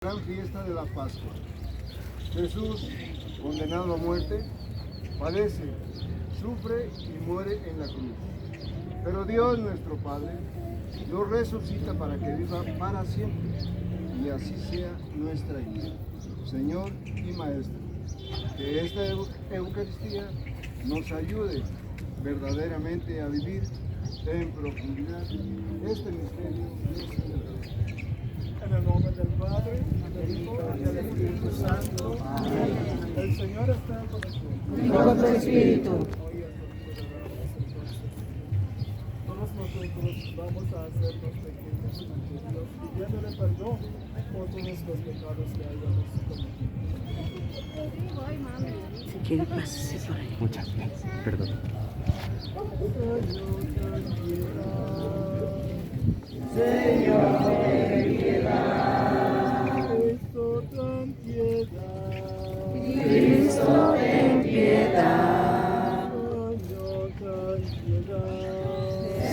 Gran fiesta de la Pascua. Jesús, condenado a muerte, padece, sufre y muere en la cruz. Pero Dios nuestro Padre lo resucita para que viva para siempre, y así sea nuestra guía, Señor y Maestro. Que esta Eucaristía nos ayude verdaderamente a vivir en profundidad este misterio de celebración. En el nombre del Padre, del Hijo y del Espíritu Santo. Amén. El Señor está con nosotros. Y con tu espíritu. Hoy es domingo de Ramos, entonces todos nosotros vamos a hacernos pequeños ante Dios, pidiéndole perdón por todos los pecados que hayamos cometido. Si quiere, pásese por ahí. Muchas gracias. Perdón. Señor, ten piedad. Cristo, ten piedad. Cristo, ten piedad. Señor, ten piedad.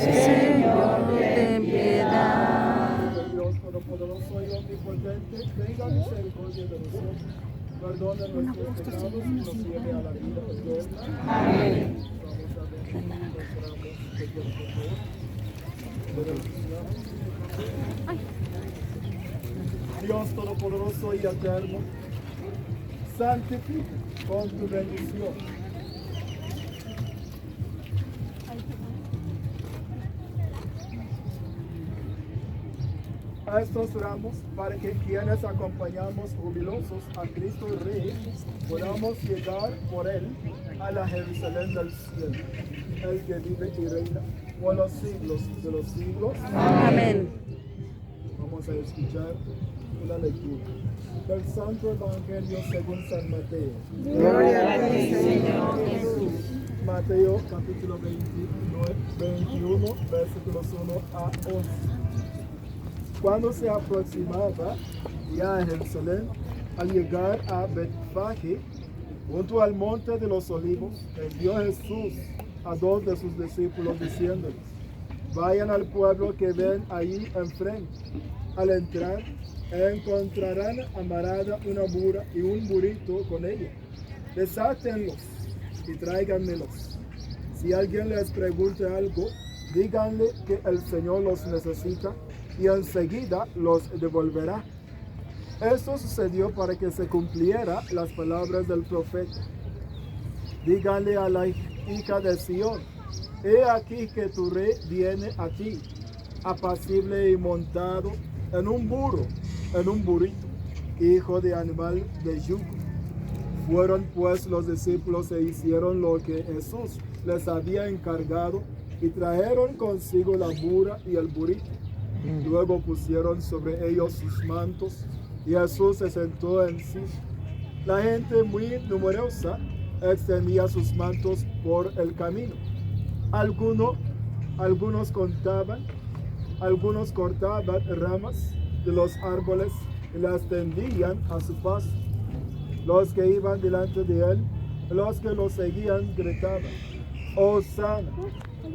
Señor, ten piedad. Dios Todopoderoso y Omnipotente, tenga misericordia de nosotros, perdone nuestros pecados y nos lleve a la vida eterna. Amén. Vamos a bendecir los ramos de Dios, por favor. Dios Todopoderoso y Eterno, santifica con tu bendición a estos ramos, para que quienes acompañamos jubilosos a Cristo Rey podamos llegar por él a la Jerusalén del cielo, el que vive y reina por los siglos de los siglos. Amén. Vamos a escuchar una lectura del Santo Evangelio según San Mateo. Gloria a ti, Señor Jesús. Mateo capítulo 21, versículos 1 a 11. Cuando se aproximaba ya a Jerusalén, al llegar a Betfagé, junto al monte de los olivos, envió Jesús a dos de sus discípulos diciéndoles: vayan al pueblo que ven ahí enfrente. Al entrar, encontrarán amarrada una burra y un burrito con ella. Desátenlos y tráiganmelos. Si alguien les pregunta algo, díganle que el Señor los necesita y enseguida los devolverá. Esto sucedió para que se cumpliera las palabras del profeta. Díganle a la hija de Sión: he aquí que tu rey viene a ti, apacible y montado en un burrito, hijo de animal de yugo. Fueron pues los discípulos e hicieron lo que Jesús les había encargado y trajeron consigo la burra y el burrito. Luego pusieron sobre ellos sus mantos y Jesús se sentó en sí. La gente muy numerosa extendía sus mantos por el camino. Algunos cortaban ramas de los árboles y las tendían a su paso. Los que iban delante de él, los que lo seguían, gritaban: Hosana,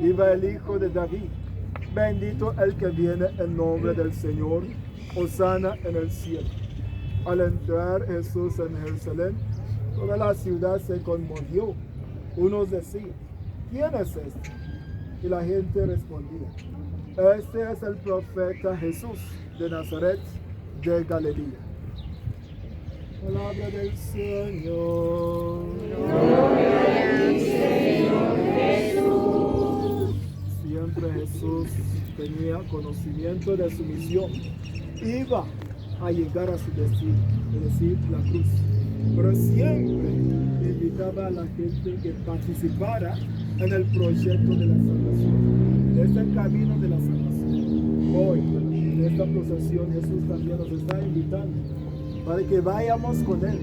viva el Hijo de David, bendito el que viene en nombre del Señor, Hosana en el cielo. Al entrar Jesús en Jerusalén, toda la ciudad se conmovió. Unos decían: ¿quién es este? Y la gente respondía: este es el profeta Jesús de Nazaret de Galilea. Palabra del Señor. Gloria a ti, Señor Jesús. Siempre Jesús tenía conocimiento de su misión. Iba a llegar a su destino, es decir, la cruz. Pero siempre invitaba a la gente que participara en el proyecto de la salvación, de este camino de la salvación. Hoy, en esta procesión, Jesús también nos está invitando para que vayamos con Él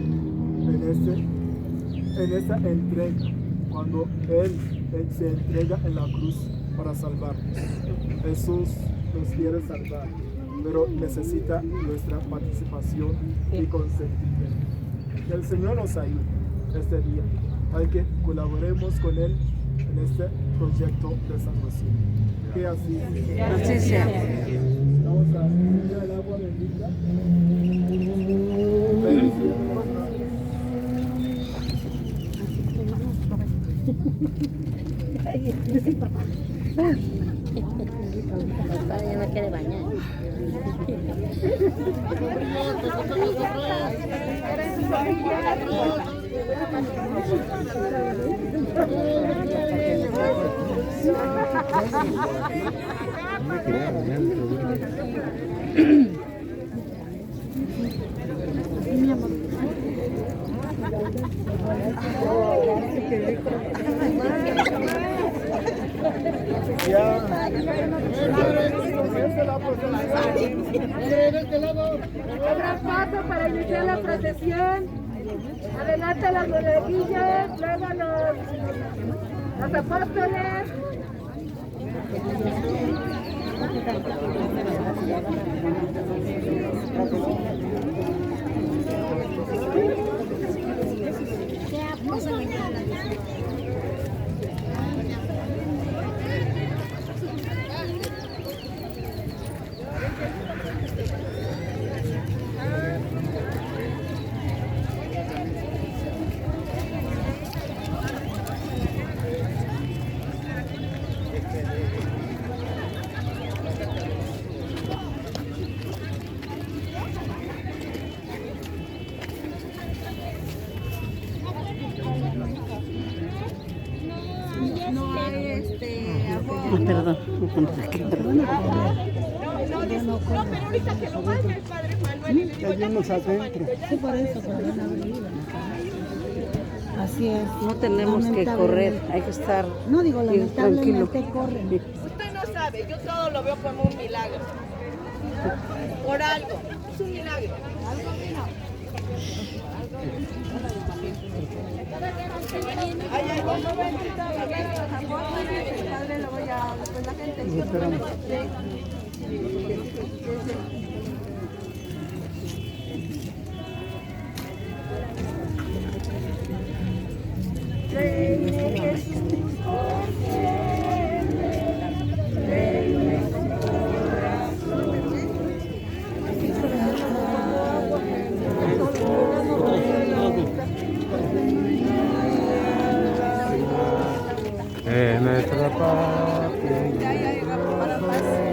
en esta entrega, cuando Él se entrega en la cruz para salvarnos. Jesús nos quiere salvar, pero necesita nuestra participación y consentimiento. Que el Señor nos ayude este día, para que colaboremos con Él en este proyecto de salvación. Que así sea. Así sea. Vamos a pedir el agua bendita. Papá ya no quiere bañar. Abran paso para iniciar la procesión. Adelante las monaguillas, luego los apóstoles. No hay Perdón. No, pero ahorita que lo vaya el padre Manuel y le digo, ya Seguimos adentro. Sí, por eso, porque no abrir. Así es. No tenemos que correr, hay que estar No digo, bien tranquilo. lamentablemente corren. usted no sabe, yo todo lo veo como un milagro. Por algo, es un milagro. Ay, un momentito, a ver a los apóstoles, el padre lo voy a, pues la gente siempre. En nuestra patria. Ya, para paz.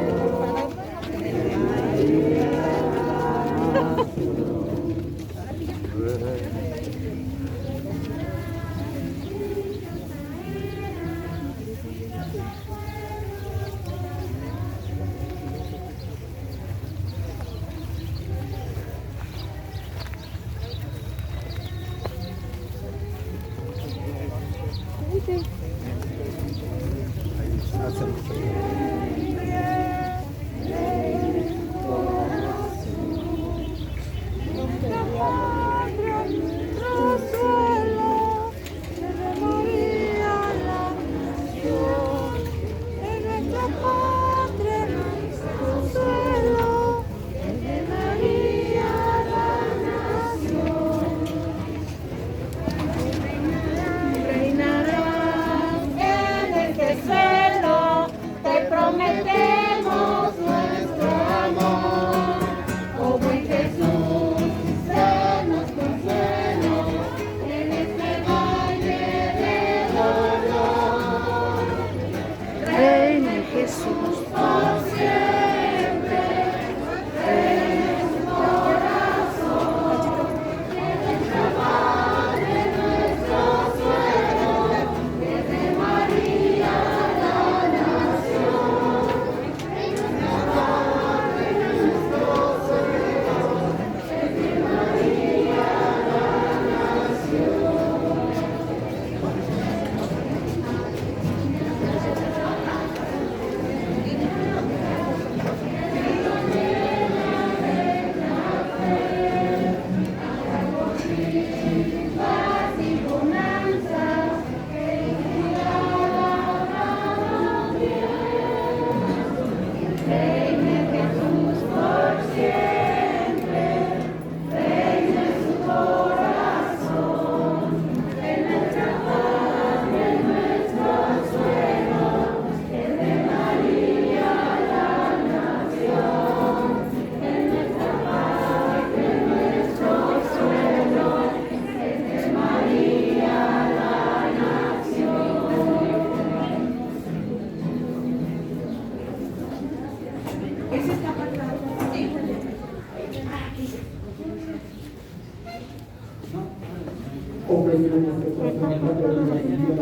pedimos que transforme la vida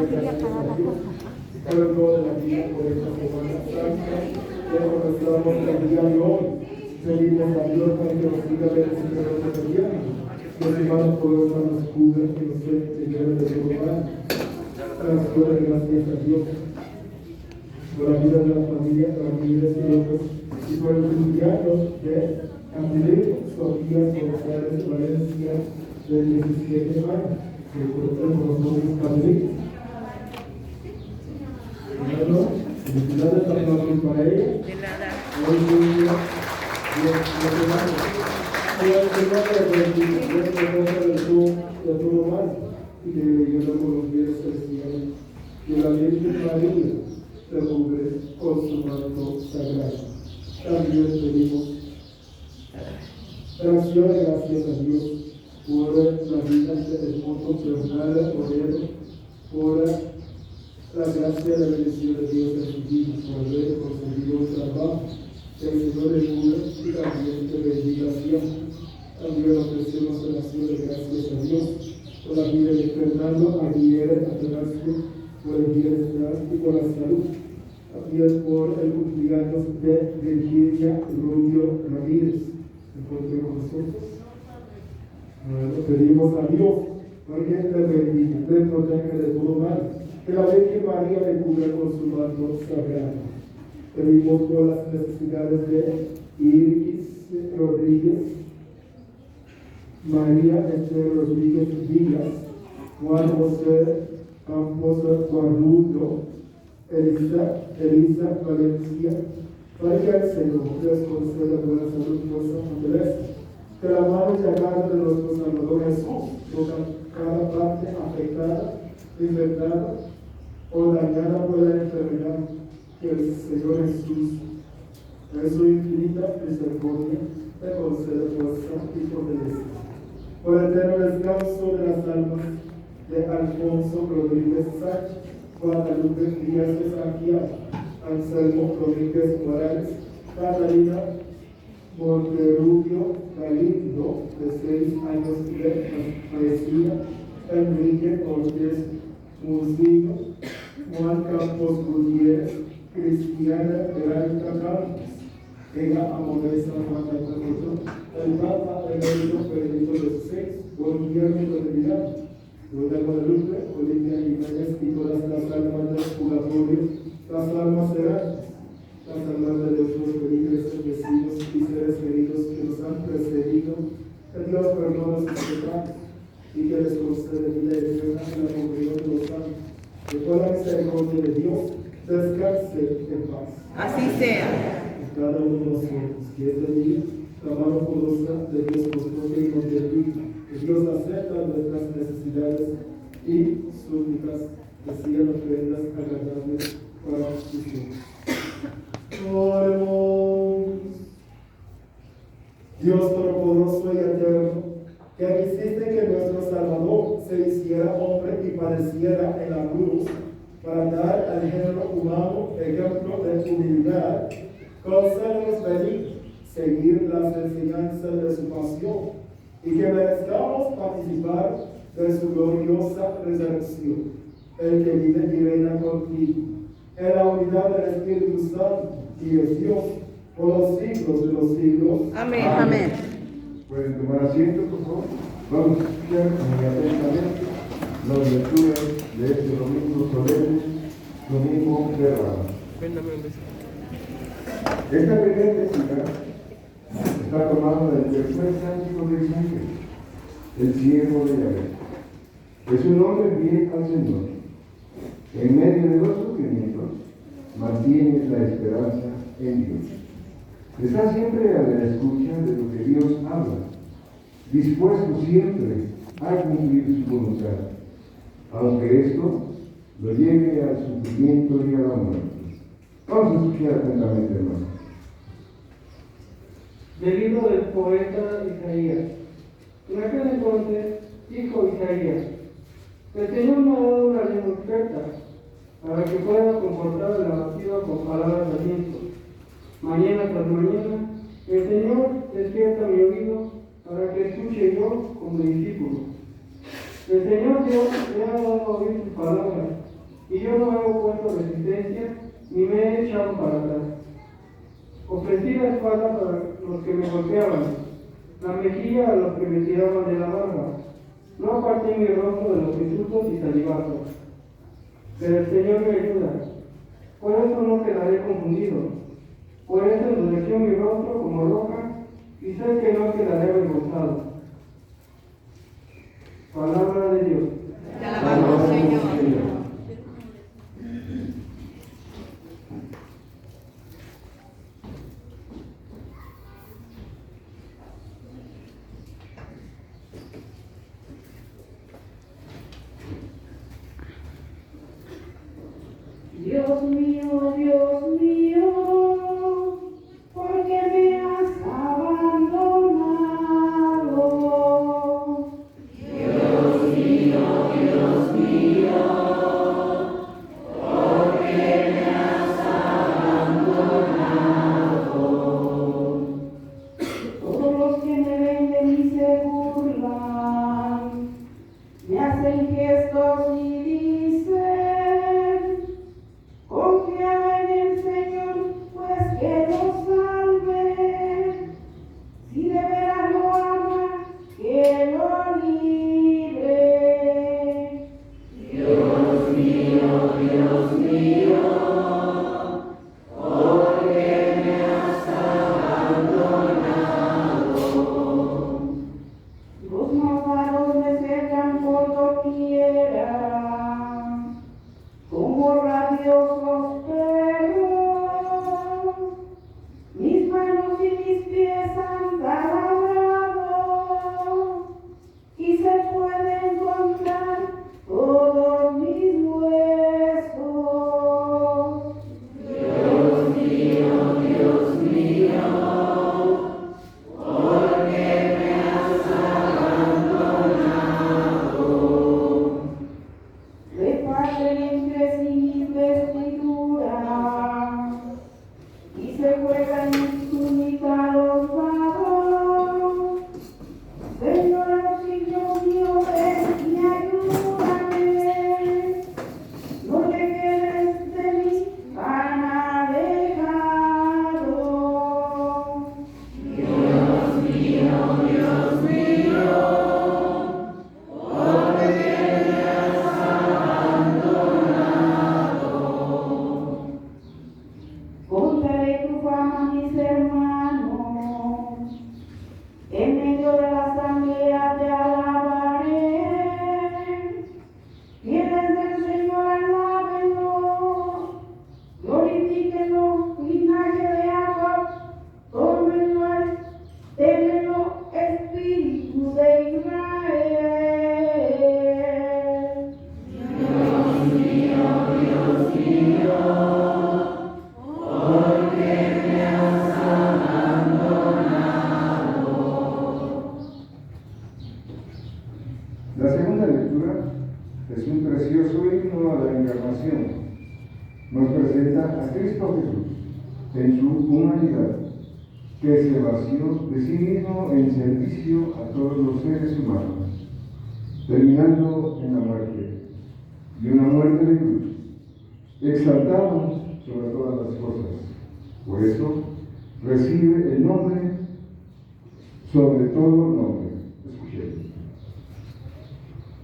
de Dios. Pueblo de la vida por esta Semana Santa, que comenzamos el día de hoy. Pedimos a Dios para que nos siga bendiciendo este día. Los hermanos poderosos nos cubren y nos lleven de todo mal. Transfiere gracias a Dios por la vida de la familia Ramírez y López y por el cumpleaños de Andrés Sofía González Valencia de 17 años, que por los jóvenes Andrés. Bueno, felicidades aplausos para ella. Hoy día, de todo mal y que yo con los bienes celestiales, que la Virgen María te cubre con su manto sagrado. También pedimos gracias a Dios por la vida del esposo Bernardo Moreno, por la gracia y la bendición de Dios en su vida, por haber conseguido un trabajo, que el Señor le cure y también de bendición. También ofrecemos oración de gracias a Dios por la vida de Fernando Aguilera Atanasio, por el bienestar y por la salud. También por el cumpleaños de Virginia Rubio Ramírez. ¿Encontré con nosotros? Bueno, pedimos a Dios para que le bendiga, le proteja de todo mal, que la Virgen María le cubra con su manto sagrado. Pedimos por las necesidades de Iris Rodríguez, María Esther Rodríguez Díaz, Juan José Campos Guarrudo, Elisa Valencia, para que el Señor les conceda buena salud por su fortaleza. Que la mano llagada de nuestro Salvador Jesús toca cada parte afectada, infectada o dañada por la enfermedad. Que el Señor Jesús, en su infinita misericordia, le conceda fuerza y fortaleza. Por el eterno descanso de las almas de Alfonso Rodríguez Sánchez, Guadalupe Díaz de Santiago, Anselmo Rodríguez Morales, Catalina Monterrubio Galindo, de 6 años de maestría, Enrique Ortiz Musillo, Juan Campos Gutiérrez, Cristiana Verónica Campos, ella Amoresa Juan el Papa Emérito Federico XVI, Gobierno de Milán, Doña Guadalupe, Olivia Jiménez y todas las almas del purgatorio, las almas errantes, las almas de nuestros feligreses, vecinos y seres queridos que nos han precedido, que Dios perdone sus pecados y que les concede vida eterna en la comunión de los santos. Que toda la misericordia de Dios descanse en paz. Así sea. Cada uno de nosotros, que este día, la mano poderosa de Dios nos toque y nos bendiga. Que Dios acepta nuestras necesidades y súplicas, que sigan ofrendas agradables para sus hijos. Oremos. Dios Todopoderoso y Eterno, que quisiste que nuestro Salvador se hiciera hombre y padeciera en la cruz, para dar al género humano ejemplo de humildad, concédenos venir, seguir las enseñanzas de su pasión, y que merezcamos participar de su gloriosa resurrección, el que vive y reina contigo, en la unidad del Espíritu Santo, y es Dios, por los siglos de los siglos. Amén. Amén. Pueden tomar asiento, por favor. Vamos a escuchar muy atentamente las lecturas de este domingo solemne, domingo de Ramos. Esta primera lectura está tomada del tercer cántico de Isaías, el siervo de Yahvé. Es un hombre fiel al Señor. En medio de los sufrimientos, mantiene la esperanza en Dios. Está siempre a la escucha de lo que Dios habla, dispuesto siempre a cumplir su voluntad, aunque esto lo lleve al sufrimiento y a la muerte. Vamos a escuchar atentamente, hermano. Del libro del poeta Isaías. En aquel entonces dijo Isaías: el Señor me ha dado una lengua experta para que pueda comportar el abatido con palabras de aliento. Mañana tras mañana, el Señor despierta mi oído para que escuche yo como discípulo. El Señor Dios me ha dado a oír sus palabras, y yo no he opuesto resistencia, ni me he echado para atrás. Ofrecí la espalda para los que me golpeaban, la mejilla a los que me tiraban de la barba. No aparté mi rostro de los insultos y salivazos. Pero el Señor me ayuda. Por eso no quedaré confundido. Por eso endureció mi rostro como roca, y sé que no quedaré avergonzado. Palabra de Dios. Te alabamos, Señor. Dios mío, ¿por qué me has abandonado? Dios mío, ¿por qué me has abandonado? Todos los que me ven de mí se burlan, me hacen gestos y dicen: confiaba en el Señor, pues que lo salve. Si de veras lo ama, que lo libre. Dios mío, ¿por qué me has abandonado? Los malvados me cercan por doquiera, como rabiosos perros, mis manos y mis pies han taladrado, y se pueden contar todos mis huesos. Dios mío, ¿por qué me has abandonado? Reparten entre sí mis vestiduras y se juegan mis túnicas los vados. Señor, auxilio mío, ven y ayúdame. No te quedes de mí tan alejado. Dios mío, ¿por qué me has abandonado? Contaré tu fama a mis hermanos, en medio de la asamblea te alabaré. Fieles del Señor, alábenlo, glorifíquenlo, linaje de Jacob, témenlo, espíritu de Israel. Dios mío, ¿por qué me has abandonado? La segunda lectura es un precioso himno a la encarnación. Nos presenta a Cristo Jesús en su humanidad, que se vació de sí mismo en servicio a todos los seres humanos, terminando en la muerte, y una muerte de cruz, exaltado sobre todas las cosas. Por eso recibe el nombre sobre todo nombre. Escuchemos.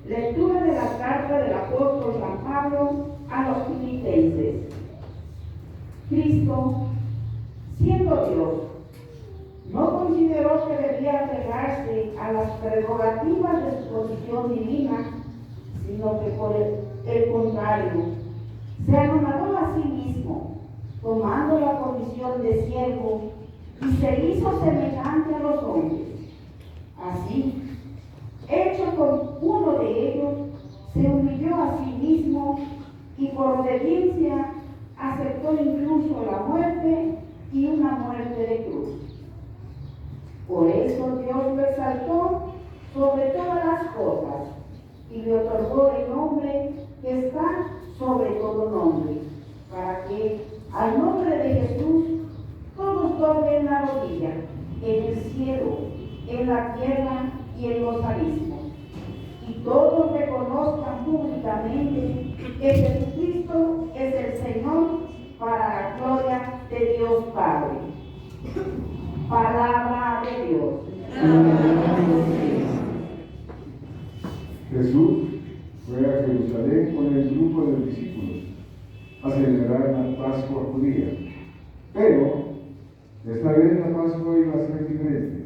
Lectura de la carta del apóstol San Pablo a los filipenses. Cristo, siendo Dios, no consideró que debía aferrarse a las prerrogativas de su posición divina, sino que por el contrario, se anonadó a sí mismo, tomando la condición de siervo, y se hizo semejante a los hombres. Así, hecho con uno de ellos, se humilló a sí mismo y por obediencia aceptó incluso la muerte y una muerte de cruz. Por eso Dios lo exaltó sobre todas las cosas y le otorgó el nombre que está sobre todo nombre, para que al nombre de Jesús todos doblen la rodilla, en el cielo, en la tierra y en los abismos, y y todos reconozcan públicamente que Jesucristo es el Señor para la gloria de Dios Padre. Palabra de Dios. Jesús fue a Jerusalén con el grupo de discípulos a celebrar la Pascua judía. Pero esta vez la Pascua iba a ser diferente.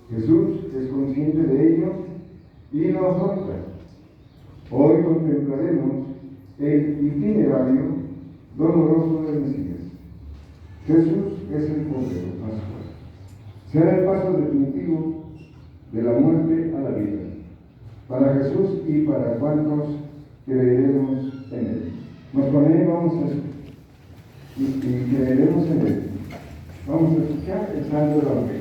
Jesús es consciente de ello y lo afronta. Hoy contemplaremos el itinerario doloroso del Mesías. Jesús es el Cordero Pascual. Será el paso definitivo de la muerte a la vida, para Jesús y para cuantos creeremos en Él. Nos ponemos y creeremos en Él. Vamos a escuchar el Santo Evangelio.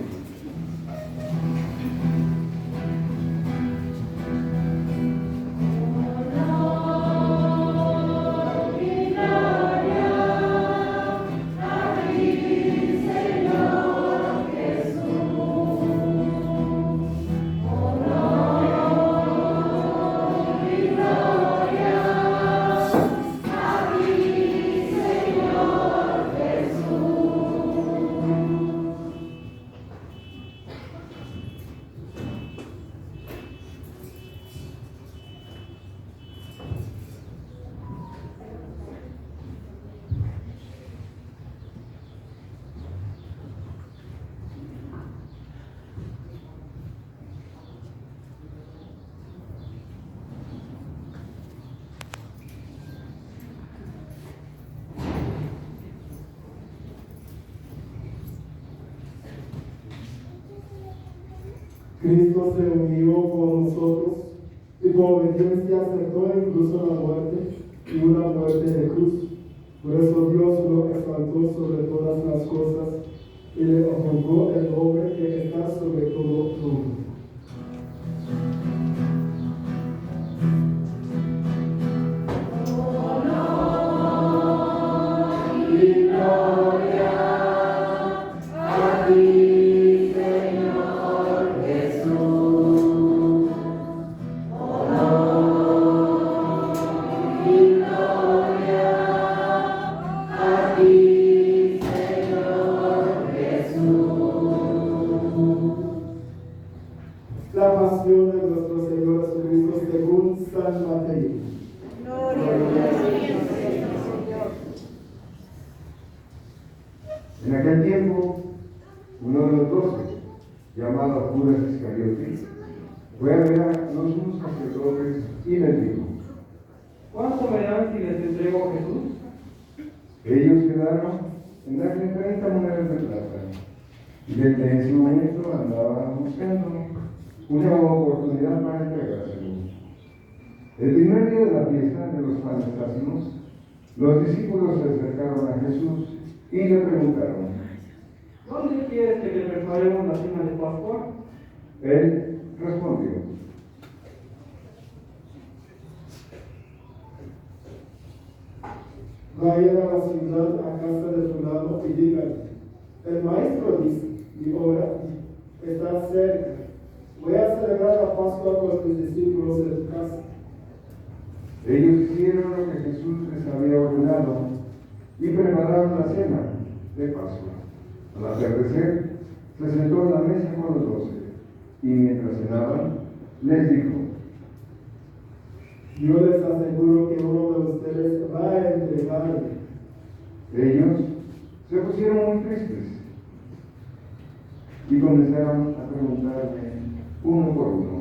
Cristo se unió con nosotros y por obediencia aceptó incluso la muerte y una muerte de cruz. Por eso Dios lo exaltó sobre todas las cosas y le otorgó el nombre que está sobre todo nombre. La pasión de nuestro Señor Jesucristo según San Mateo. Gloria a Dios, Señor. En aquel tiempo, uno de los 12, llamado Judas Iscariote, fue a ver a los sumos sacerdotes y les dijo: ¿Cuánto me dan si les entrego a Jesús? ellos quedaron en darle 30 monedas de plata, y desde ese momento andaban buscando una oportunidad para entregárselo. El primer día de la fiesta de los panes ácimos, los discípulos se acercaron a Jesús y le preguntaron: ¿Dónde quieres que le preparemos la cena de Pascua? Él respondió: Vayan a la ciudad, a casa de fulano y díganle: el maestro dice, mi hora está cerca. Voy a celebrar la Pascua con mis discípulos en tu casa. Ellos hicieron lo que Jesús les había ordenado y prepararon la cena de Pascua. Al atardecer, se sentó a la mesa con los 12 y mientras cenaban, les dijo: yo les aseguro que uno de ustedes va a entregarme. Ellos se pusieron muy tristes y comenzaron a preguntarle uno por uno: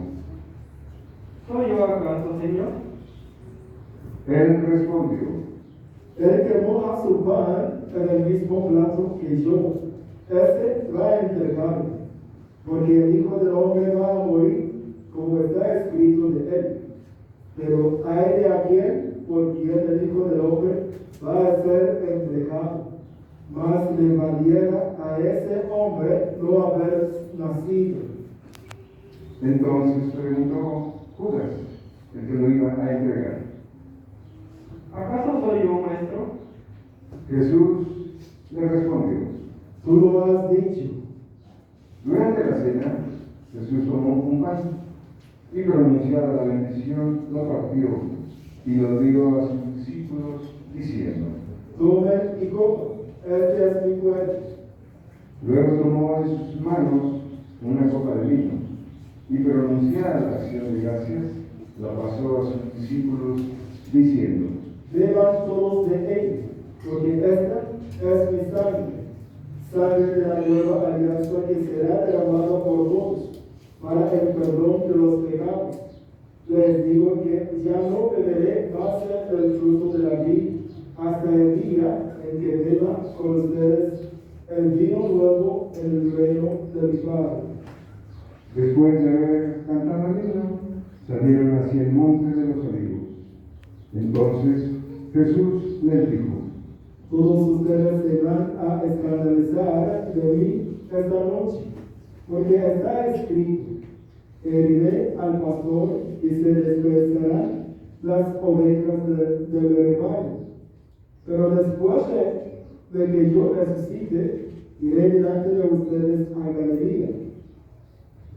¿Soy yo acaso, Señor? Él respondió: El que moja su pan en el mismo plato que yo, ese va a entregarme, porque el Hijo del Hombre va a morir, como está escrito de él. Pero hay de aquel por quien el Hijo del Hombre va a ser entregado. Más le valiera a ese hombre no haber nacido. Entonces preguntó Judas, el que lo iba a entregar: ¿Acaso soy yo, maestro? Jesús le respondió: Tú lo has dicho. Durante la cena, Jesús tomó un pan, y pronunciada la bendición, lo partió y lo dio a sus discípulos, diciendo: Tomen y coman, este es mi cuerpo. Luego tomó en sus manos una copa de vino y pronunciada la acción de gracias, la pasó a sus discípulos, diciendo: Beban todos de ella, porque esta es mi sangre de la nueva alianza que será derramada por todos para el perdón de los pecados. Les digo que ya no beberé más del fruto de la vid hasta el día en que beba con ustedes el vino nuevo en el reino de mi Padre. Después de haber cantado el himno, salieron hacia el monte de los Olivos. Entonces Jesús les dijo: Todos ustedes se van a escandalizar de mí esta noche, porque está escrito: heriré al pastor y se despertarán las ovejas del rebaño. Pero después de que yo resucite, iré delante de ustedes a Galilea.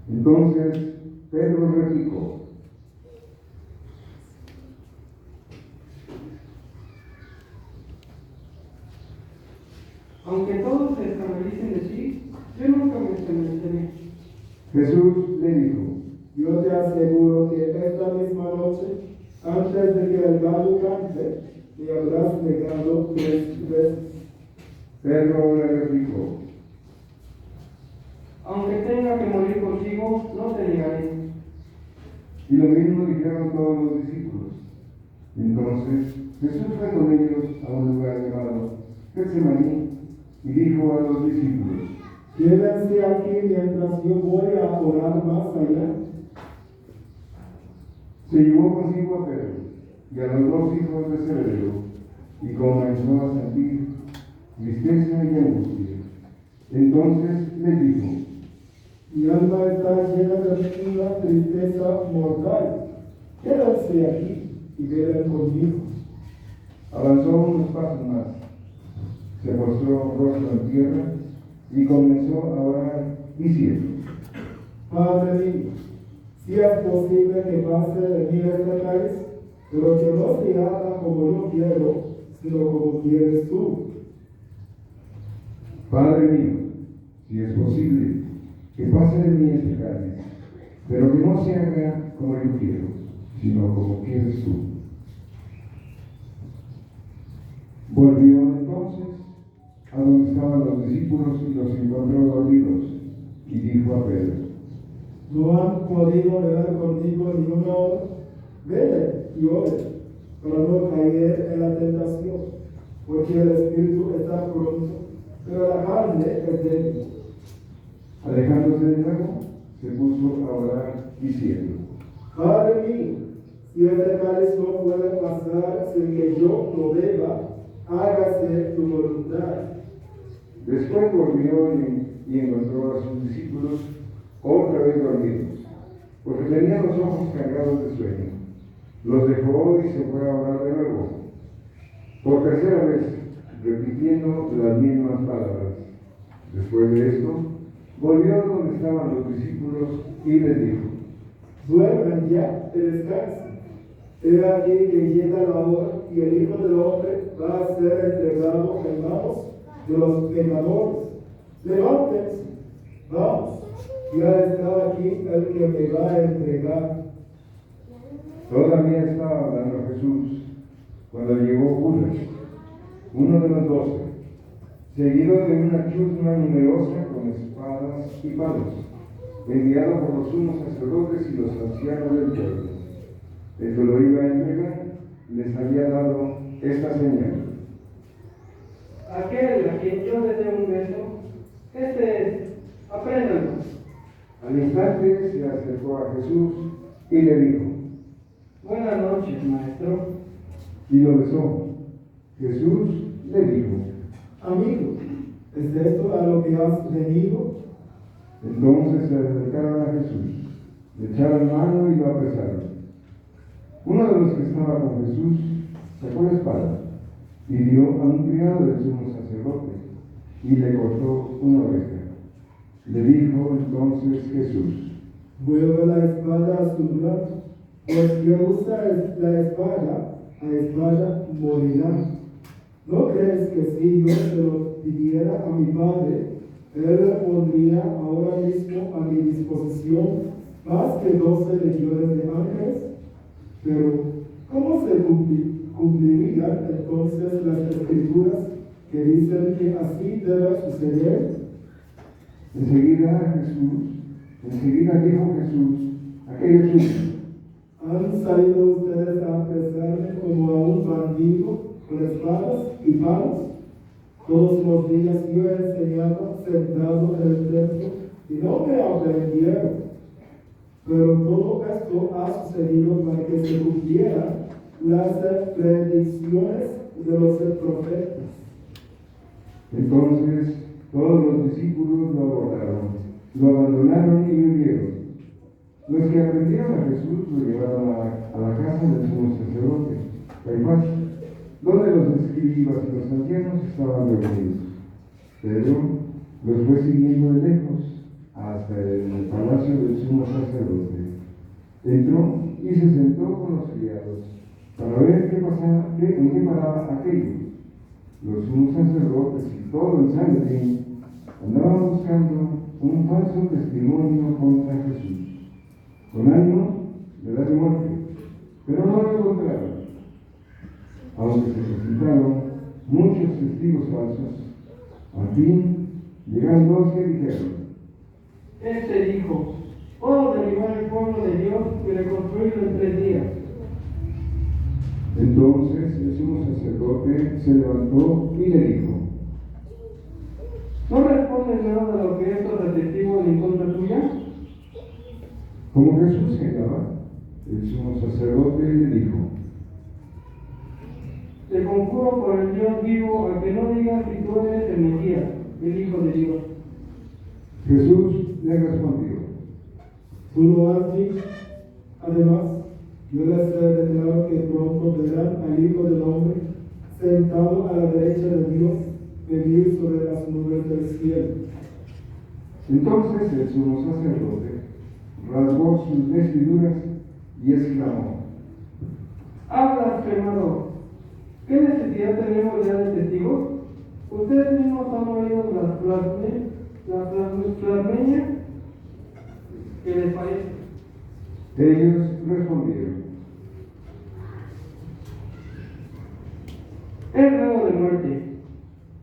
Entonces Pedro replicó: Aunque todos se escandalicen de ti, yo nunca me escandalizaré. Jesús le dijo: Yo te aseguro que esta misma noche, antes de que el gallo cante, me habrás negado 3 veces. Pedro le replicó: Aunque tenga que morir contigo, no te negaré. Y lo mismo dijeron todos los discípulos. Entonces Jesús fue con ellos a un lugar llamado Getsemaní y dijo a los discípulos: Quédense aquí mientras yo voy a orar más allá. Se llevó consigo a Pedro y a los 2 hijos de Zebedeo y comenzó a sentir tristeza y angustia. Entonces les dijo: Mi alma está llena de una tristeza mortal. Quédense aquí y beben conmigo. Avanzó unos pasos más, se postró rostro en tierra y comenzó a orar, diciendo: Padre mío, si es posible que pase de mí esta cáliz, pero que no se haga como yo quiero, sino como quieres tú. Padre mío, si es posible que pase de mí este cáliz, pero que no se haga como yo quiero, sino como quieres tú. Volvió entonces a donde estaban los discípulos y los encontró dormidos, y dijo a Pedro: No han podido velar contigo ni una hora. Vele y ore, para no caer en la tentación, porque el espíritu está pronto, pero la carne es débil. Alejándose de nuevo, se puso a orar, diciendo: Padre mío, si este cáliz no puede pasar sin que yo lo beba, hágase tu voluntad. Después volvió y encontró a sus discípulos otra vez dormidos, porque tenían los ojos cargados de sueño. Los dejó y se fue a orar de nuevo, por tercera vez, repitiendo las mismas palabras. Después de esto, volvió a donde estaban los discípulos y les dijo: Duermen ya y descansen. He aquí que llega la hora y el Hijo del Hombre va a ser entregado en manos de los pecadores. Levántense, vamos, ya está aquí el que me va a entregar. Todavía estaba hablando Jesús cuando llegó Judas, uno de los 12, seguido de una chusma numerosa con espadas y palos, enviado por los sumos sacerdotes y los ancianos del pueblo. El que lo iba a entregar les había dado esta señal: Aquel a quien yo le dé un beso, este es, apréndanlo. Al instante se acercó a Jesús y le dijo: Buenas noches, maestro. Y lo besó. Jesús le dijo: Amigo, ¿es esto a lo que has venido? Entonces se acercaron a Jesús, le echaron mano y lo apresaron. Uno de los que estaba con Jesús sacó la espada y dio a un criado del sumo sacerdote y le cortó una oreja. Le dijo entonces Jesús: Vuelve la espada a su blanco, pues que usa la espada, a espada morirá. ¿No crees que si yo se lo pidiera a mi Padre, Él le pondría ahora mismo a mi disposición más que 12 legiones de ángeles? Pero, ¿cómo se cumplirían entonces las escrituras que dicen que así debe suceder? Enseguida dijo Jesús a aquellos hombres: ¿Han salido ustedes a apresarme como a un bandido con espadas y palos? Todos los días yo he enseñado sentado en el templo y no me aprendieron. Pero todo esto ha sucedido para que se cumplieran las predicciones de los profetas. Entonces todos los discípulos lo abordaron, lo abandonaron y huyeron. Los que aprendieron a Jesús lo llevaron a la casa del sumo sacerdote, Caifás, donde los escribas y los ancianos estaban reunidos. Pedro los fue siguiendo de lejos hasta el palacio del sumo sacerdote. Entró y se sentó con los criados para ver en qué paraba aquello. Los sumos sacerdotes y todo el Sanedrín andaban buscando un falso testimonio contra Jesús, con ánimo de darle muerte, pero no lo encontraron. Aunque se presentaron muchos testigos falsos, al fin llegaron dos que dijeron: Este dijo: puedo derribar el pueblo de Dios y reconstruirlo en 3 días. Entonces el sumo sacerdote se levantó y le dijo: ¿No respondes nada de lo que estos atestiguan en contra tuya? Como Jesús llegaba, el sumo sacerdote le dijo: Te conjuro por el Dios vivo a que no digas si tú eres el Mesías, el Hijo de Dios. Jesús le respondió: Tú lo has dicho. Además, yo les he declarado que pronto verán al Hijo del Hombre sentado a la derecha de Dios, venir sobre las nubes del cielo. Entonces el sumo sacerdote rasgó sus vestiduras y exclamó: ¡Ah, blasfemador! ¿Qué necesidad tenemos ya de testigos? Ustedes mismos han oído las blasfemias que les parece. Ellos respondieron: Es reo de muerte.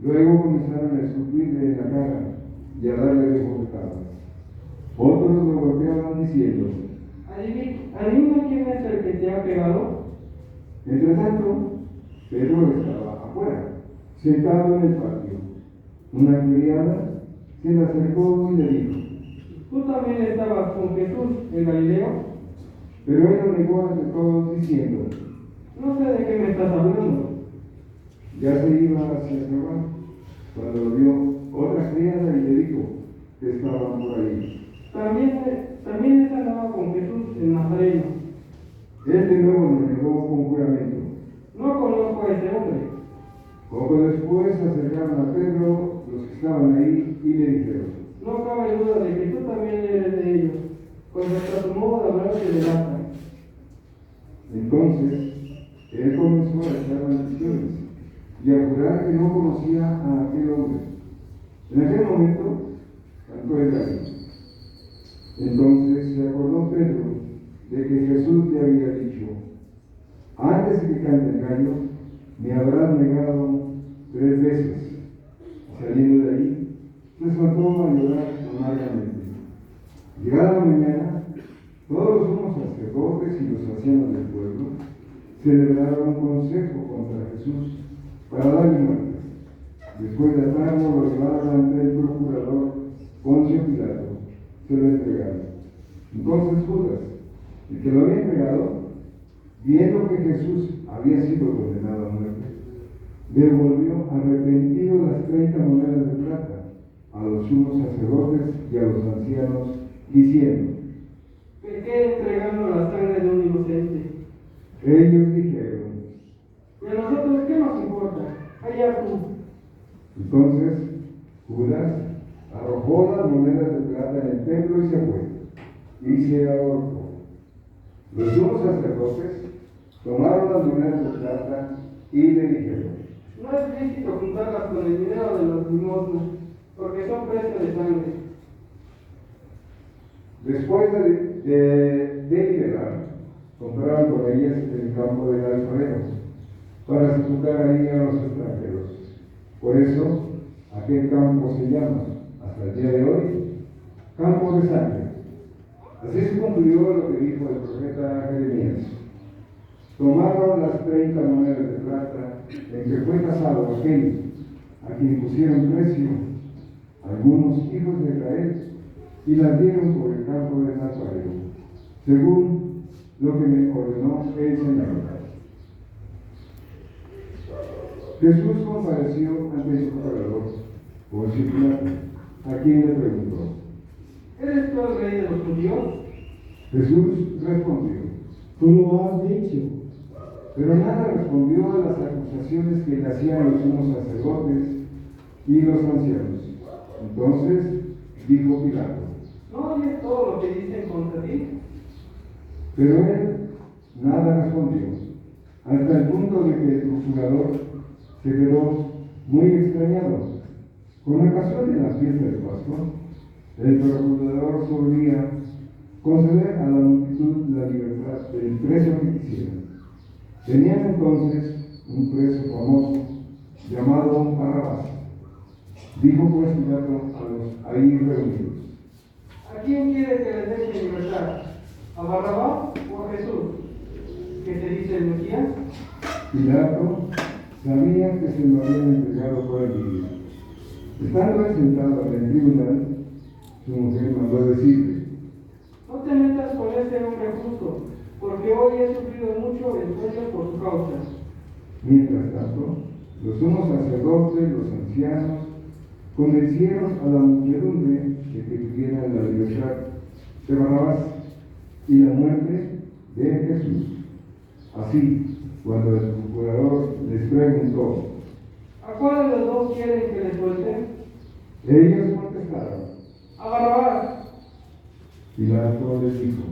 Luego comenzaron a escupirle en la cara y a darle de bofetadas. Otros lo golpeaban diciendo: ¿Adivina quién es el que te ha pegado? Entre tanto, Pedro estaba afuera, sentado en el patio. Una criada se le acercó y le dijo: ¿Tú también estabas con Jesús en Galileo? Pero él lo negó ante todos diciendo: No sé de qué me estás hablando. Ya se iba hacia el trabajo, cuando lo vio otra criada y le dijo que estaban por ahí: También él andaba con Jesús el Nazareno. Él de nuevo lo negó con juramento. No conozco a ese hombre. Poco después se acercaron a Pedro los que estaban ahí y le dijeron: No cabe duda de que tú también eres de ellos, pues hasta tu modo de hablar te delata. Entonces él comenzó a echar maldiciones y a jurar que no conocía a aquel hombre. En aquel momento cantó el gallo. Entonces se acordó Pedro de que Jesús le había dicho: antes de que cante el gallo, me habrás negado 3 veces. Saliendo de ahí, se soltó a llorar amargamente. Llegada la mañana, todos los sumos sacerdotes y los ancianos del pueblo celebraron un consejo contra Jesús para darle muerte. Después de atarlo, lo llevaron ante el procurador Poncio Pilato. Se lo entregaron. Entonces Judas, el que lo había entregado, viendo que Jesús había sido condenado a muerte, devolvió arrepentido las 30 monedas de plata a los sumos sacerdotes y a los ancianos, diciendo: Pequé entregando la sangre de un inocente. Ellos dijeron: ¿Y a nosotros qué nos importa? Allá tú. Entonces Judas arrojó las monedas de plata en el templo y se fue. y se ahorcó. Los sumos sacerdotes tomaron las monedas de plata y le dijeron: No es lícito juntarlas con el dinero de los limosnas, porque son precio de sangre. Después de deliberar, compraron con ellas el campo del alfarero, para sepultar ahí a los extranjeros. Por eso, aquel campo se llama, hasta el día de hoy, campo de sangre. Así se cumplió lo que dijo el profeta Jeremías. Tomaron las 30 monedas de plata en que fue tasado aquel a quien pusieron precio, algunos hijos de Israel, y las dieron por el campo de Nazareo, según lo que me ordenó el Señor. Jesús compareció ante su procurador, Poncio Pilato, a quien le preguntó: ¿Eres tú el rey de los judíos? Jesús respondió: Tú lo has dicho. Pero nada respondió a las acusaciones que le hacían los sumos sacerdotes y los ancianos. Entonces dijo Pilato: ¿No oyes todo lo que dicen contra ti? Pero él nada respondió, hasta el punto de que el procurador se quedó muy extrañado. Con ocasión de la fiesta de Pascua, el procurador solía conceder a la multitud la libertad del preso que quisiera. Tenían entonces un preso famoso llamado Barrabás. Dijo pues Pilato a los ahí reunidos: ¿A quién quieres que les deje libertad? ¿A Barrabás o a Jesús, que te dice el Mesías? Pilato sabía que se lo habían entregado por el día. Estando él sentado en el tribunal, su mujer mandó decirle: No te metas con este hombre justo, porque hoy he sufrido mucho desprecio por su causa. Mientras tanto, los sumos sacerdotes, los ancianos, convencieron a la muchedumbre de que pidieran la libertad de Barrabás y la muerte de Jesús. Así, cuando el procurador les preguntó: ¿A cuál de los dos quieren que les suelten? ellos contestaron: A Barrabás. Pilato les dijo: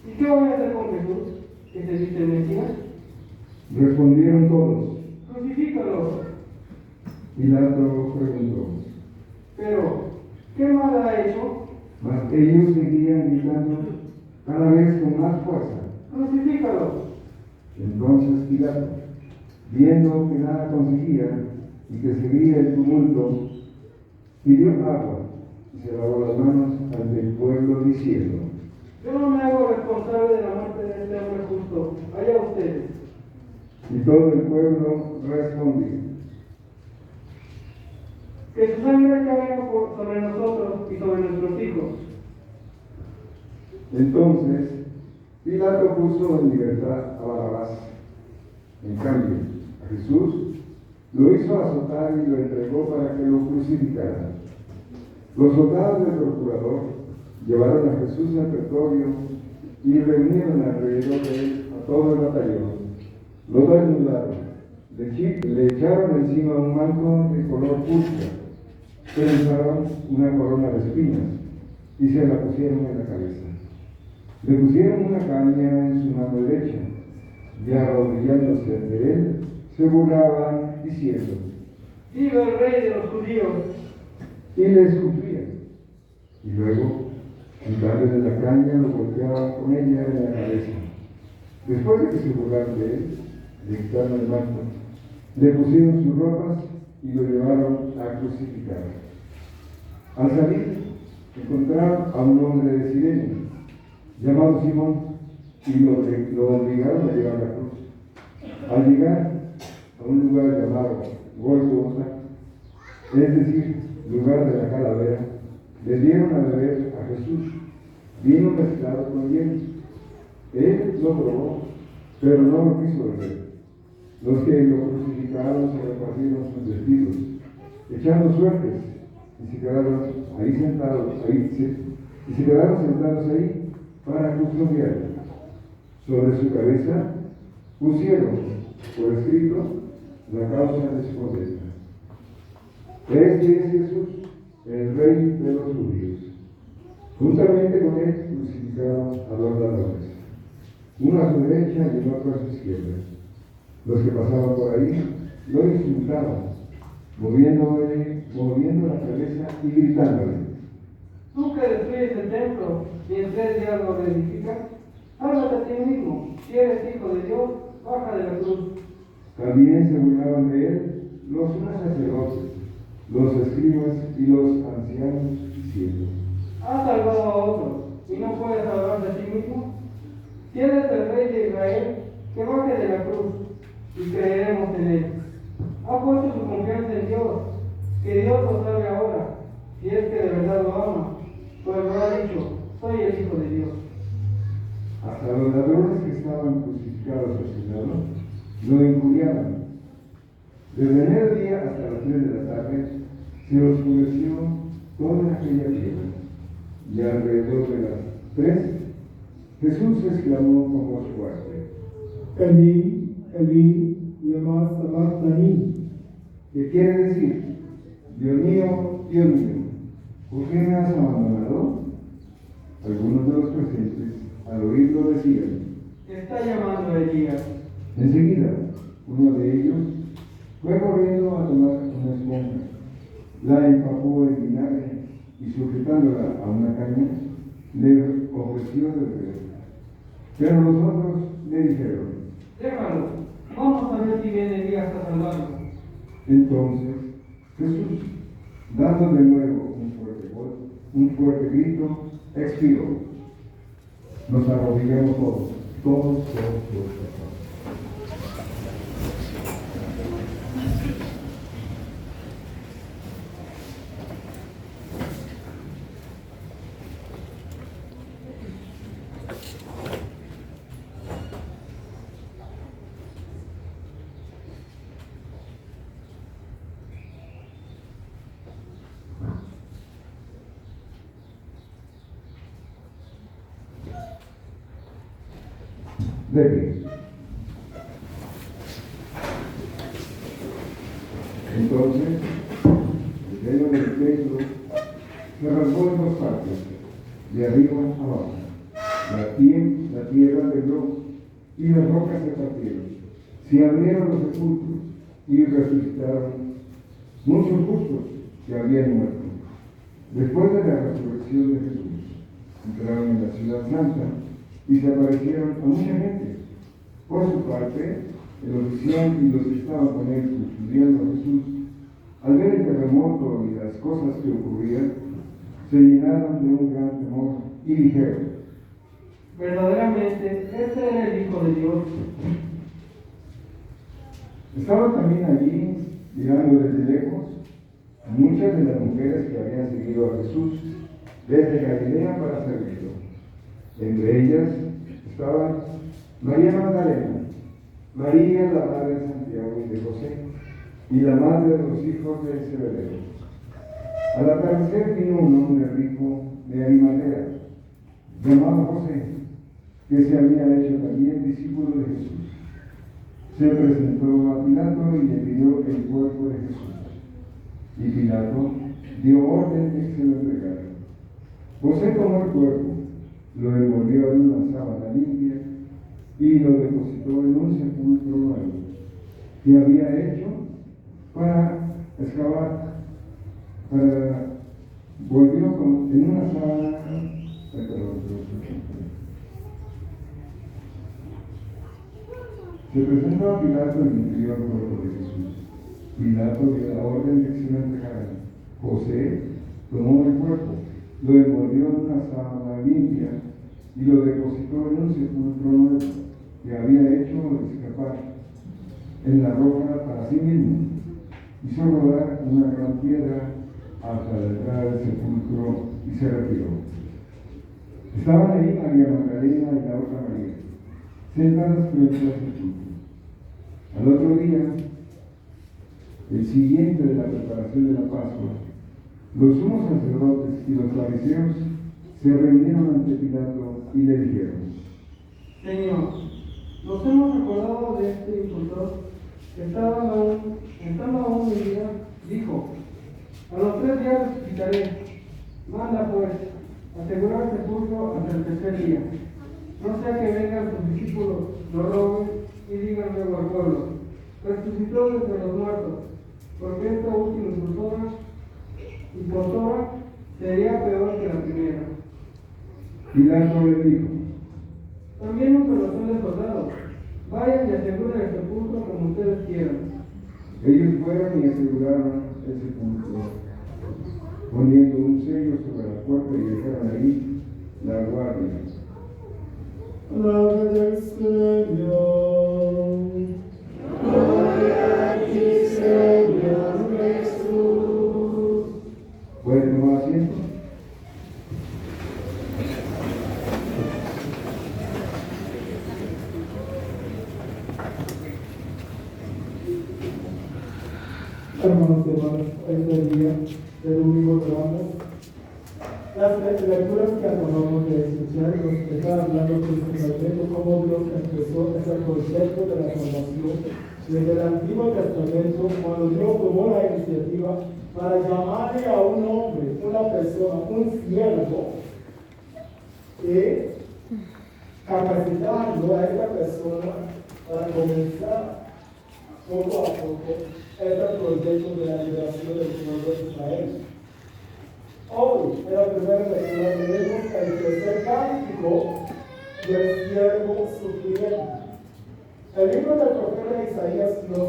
¿Y qué voy a hacer con Jesús, que te dice el Mesías? respondieron todos. Crucifícalo. Pilato preguntó: Pero, ¿qué mal ha hecho? mas ellos seguían gritando cada vez con más fuerza. Crucifícalo. Entonces Pilato, viendo que nada conseguía y que seguía el tumulto, pidió agua y se lavó las manos ante el pueblo diciendo: Yo no me hago responsable de la muerte de este hombre justo. Allá ustedes. y todo el pueblo respondió: Que su sangre caiga sobre nosotros y sobre nuestros hijos. Entonces Pilato puso en libertad a Barrabás. En cambio, a Jesús lo hizo azotar y lo entregó para que lo crucificaran. Los soldados del procurador llevaron a Jesús al pretorio y reunieron alrededor de él a todo el batallón. Lo desnudaron, le echaron encima un manto de color púrpura, le usaron una corona de espinas y se la pusieron en la cabeza. Le pusieron una caña en su mano derecha y arrodillándose ante él, se burlaban diciendo: ¡Viva el rey de los judíos! Y le escupían. Y luego, quitándole la caña, lo golpeaban con ella en la cabeza. Después de que se burlaron de él, le quitaron el manto, le pusieron sus ropas y lo llevaron a crucificar. Al salir, encontraron a un hombre de Cirene, llamado Simón, y lo obligaron a llevar la cruz. Al llegar a un lugar llamado Gólgota, es decir, lugar de la calavera, le dieron a beber a Jesús vino mezclado con hielo. Él lo probó, pero no lo quiso beber. Los que lo crucificaron se repartieron sus vestidos, echando suertes, y se quedaron sentados ahí para custodiarlo. Sobre su cabeza pusieron por escrito la causa de su condena: Este es Jesús, el Rey de los judíos. Juntamente con él crucificaron a dos ladrones, uno a su derecha y el otro a su izquierda. Los que pasaban por ahí lo insultaban, moviendo la cabeza y gritándole: Tú que destruyes el templo y en 3 días lo reedificas, háblate a ti mismo. Si eres hijo de Dios, baja de la cruz. También se burlaban de él los sumos sacerdotes, los escribas y los ancianos, diciendo: Has salvado a otros y no puedes salvarte a ti mismo. Si eres el rey de Israel, que baje de la cruz y creeremos en él. Ha puesto su confianza en Dios, que Dios lo sabe ahora, si es que de verdad lo ama, pues lo ha dicho: soy el Hijo de Dios. Hasta los ladrones que estaban crucificados a su lado lo injuriaban. Desde el mediodía hasta las 3 de la tarde se oscureció toda aquella tierra, y alrededor de las 3 Jesús exclamó con voz fuerte: Elí, Elí, lema sabachthani. ¿Qué quiere decir? Dios mío, ¿por qué me has abandonado? Algunos de los presentes, al oírlo, decían: Está llamando a Elías. Enseguida, uno de ellos fue corriendo a tomar una esponja, la empapó en vinagre y, sujetándola a una caña, le ofreció de beber. Pero los otros le dijeron: Déjalo, vamos a ver si viene Elías a salvarlo. Entonces Jesús, dando de nuevo un fuerte grito, expiró. Nos arrodillamos todos. De pie. Entonces, el velo del templo se rasgó en 2 partes, de arriba abajo. La tierra tembló y las rocas se partieron. Se abrieron los sepulcros y resucitaron muchos justos que habían muerto. Después de la resurrección de Jesús, entraron en la ciudad santa y se aparecieron a mucha gente. Por su parte, el oficial y los que estaban con él custodiando a Jesús, al ver el terremoto y las cosas que ocurrían, se llenaron de un gran temor y dijeron: Verdaderamente, este era el Hijo de Dios. Estaban también allí, mirando desde lejos, muchas de las mujeres que habían seguido a Jesús desde Galilea para servirlo. Entre ellas estaban María Magdalena, María la madre de Santiago y de José, y la madre de los hijos de Zebedeo. Al atardecer vino un hombre rico de Arimatea, llamado José, que se había hecho también discípulo de Jesús. Se presentó a Pilato y le pidió el cuerpo de Jesús. Y Pilato dio orden de que se lo entregara. José tomó el cuerpo, lo envolvió en una sábana limpia y lo depositó en un sepulcro nuevo que había hecho para excavar, volvió en una sábana. Se presentó a Pilato el interior del cuerpo de Jesús. Pilato dio la orden de que se lo entregaran. José tomó el cuerpo, lo envolvió en una sábana limpia y lo depositó en un sepulcro nuevo que había hecho escapar en la roca para sí mismo. Hizo rodar una gran piedra hasta la entrada del sepulcro y se retiró. Estaban ahí María Magdalena y la otra María, sentadas frente al sepulcro. Al otro día, el siguiente de la preparación de la Pascua, los sumos sacerdotes y los fariseos se reunieron ante Pilato y le dijeron: Señor, nos hemos acordado de este insultor que estando aún en vida, dijo: a los 3 días resucitaré. Manda pues asegurar el sepulcro hasta el tercer día. No sea que vengan sus discípulos, lo roben y digan luego al pueblo: resucitó de entre los muertos, porque esta última impostora sería peor que la primera. Pilato le dijo: También un pelotón de soldados, vayan y aseguren el sepulcro como ustedes quieran. Ellos fueron y aseguraron el sepulcro, poniendo un sello sobre la puerta y dejaron ahí la guardia. Palabra del Señor. Gloria a ti, Señor Jesús. ¿Pueden tomar asiento? Hermanos y hermanas, este día del domingo de Ramos, las lecturas que acabamos de escuchar nos están hablando principalmente de cómo Dios empezó ese proyecto de la salvación desde el Antiguo Testamento, cuando Dios tomó la iniciativa para llamarle a un hombre, una persona, un siervo, y capacitarlo a esa persona para comenzar poco a poco este proyecto de la liberación del pueblo de Israel. Hoy, en la primera lectura, tenemos el tercer cántico del siervo sufriente. El libro del profeta Isaías nos